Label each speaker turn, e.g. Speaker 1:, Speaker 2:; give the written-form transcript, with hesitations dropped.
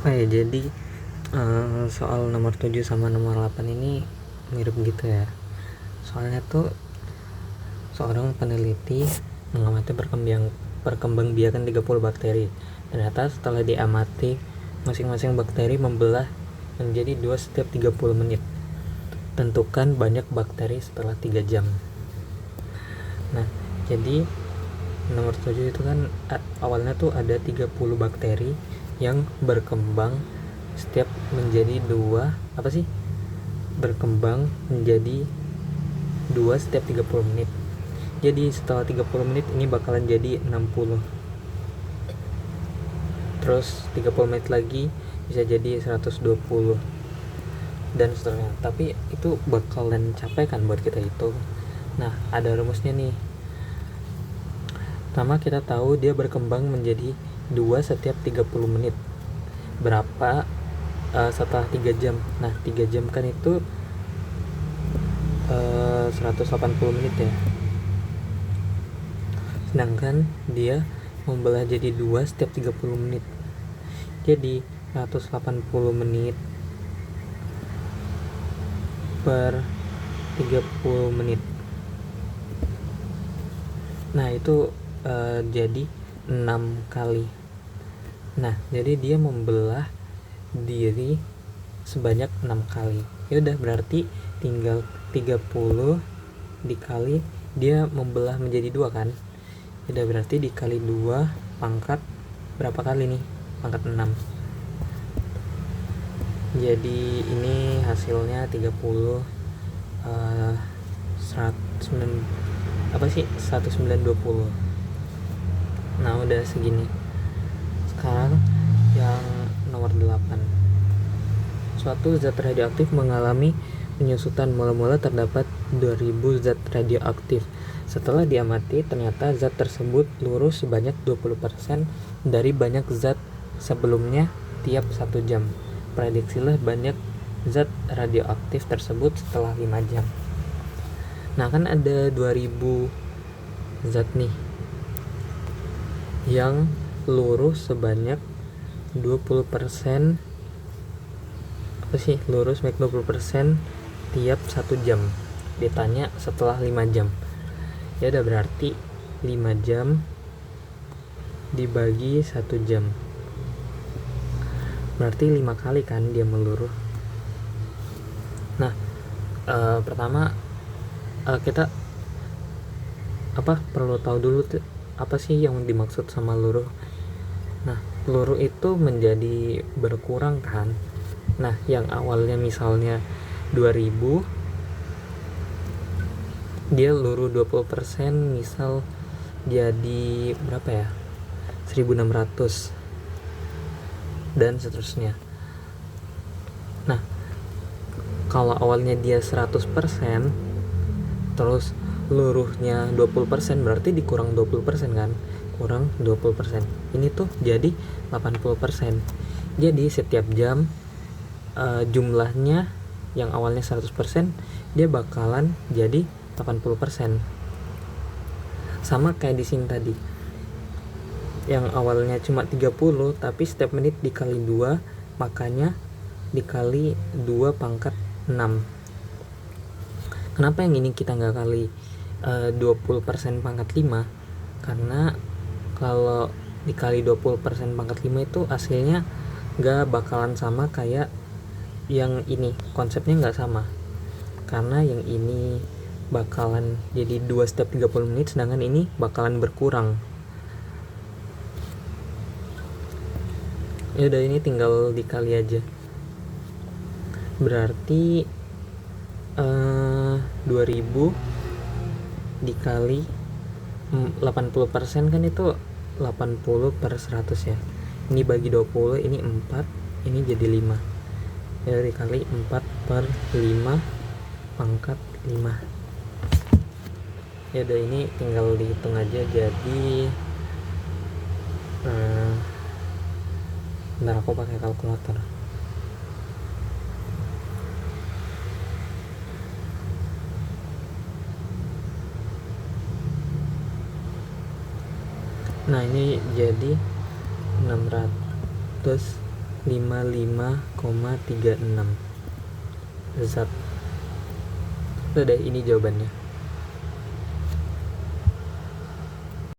Speaker 1: Oh ya, jadi soal nomor 7 sama nomor 8 ini mirip gitu ya. Soalnya tuh seorang peneliti mengamati perkembangbiakan 30 bakteri. Ternyata setelah diamati, masing-masing bakteri membelah menjadi 2 setiap 30 menit. Tentukan banyak bakteri setelah 3 jam. Nah, jadi nomor 7 itu kan awalnya tuh ada 30 bakteri yang berkembang setiap menjadi berkembang menjadi 2 setiap 30 menit. Jadi setelah 30 menit ini bakalan jadi 60. Terus 30 menit lagi bisa jadi 120 dan seterusnya. Tapi itu bakalan capek kan buat kita itu. Nah, ada rumusnya nih. Pertama, kita tahu dia berkembang menjadi 2 setiap 30 menit. Berapa setelah 3 jam? Nah, 3 jam kan itu 180 menit ya. Sedangkan dia membelah jadi 2 setiap 30 menit. Jadi 180 menit per 30 menit. Nah, itu jadi 6 kali. Nah, jadi dia membelah diri sebanyak 6 kali. Ya udah, berarti tinggal 30 dikali dia membelah menjadi 2 kan. Ya udah, berarti dikali 2 pangkat berapa kali nih? Pangkat 6. Jadi ini hasilnya 30 1920. Nah, udah segini. Sekarang yang nomor 8. Suatu zat radioaktif mengalami penyusutan, mula-mula terdapat 2000 zat radioaktif. Setelah diamati, ternyata zat tersebut lurus sebanyak 20% dari banyak zat sebelumnya tiap 1 jam. Prediksilah banyak zat radioaktif tersebut setelah 5 jam. Nah, kan ada 2000 zat nih yang lurus sebanyak 20%, lurus make 20% tiap 1 jam. Ditanya setelah 5 jam. Ya udah, berarti 5 jam dibagi 1 jam. Berarti 5 kali kan dia meluruh. Nah, pertama kita perlu tahu dulu tuh apa sih yang dimaksud sama luruh. Nah, luruh itu menjadi berkurang kan. Nah, yang awalnya misalnya 2000, dia luruh 20%, misal jadi berapa ya? 1600 dan seterusnya. Nah, kalau awalnya dia 100%, terus luruhnya 20%, berarti dikurang 20% kan, kurang 20%, ini tuh jadi 80%. Jadi setiap jam jumlahnya yang awalnya 100% dia bakalan jadi 80%. Sama kayak di sini tadi, yang awalnya cuma 30 tapi setiap menit dikali 2, makanya dikali 2 pangkat 6. Kenapa yang ini kita nggak kali 20% pangkat 5? Karena kalau dikali 20% pangkat 5 itu hasilnya nggak bakalan sama kayak yang ini, konsepnya nggak sama. Karena yang ini bakalan jadi 2 setiap 30 menit, sedangkan ini bakalan berkurang. Ya udah, ini tinggal dikali aja. Berarti 2000 dikali 80% kan itu 80 per 100 ya. Ini bagi 20, ini 4, ini jadi 5. Ya, dikali 4 per 5 pangkat 5. Ya udah, ini tinggal dihitung aja. Jadi bentar, aku pakai kalkulator. Nah, ini jadi 600 55,36 zat. Udah deh, ini jawabannya.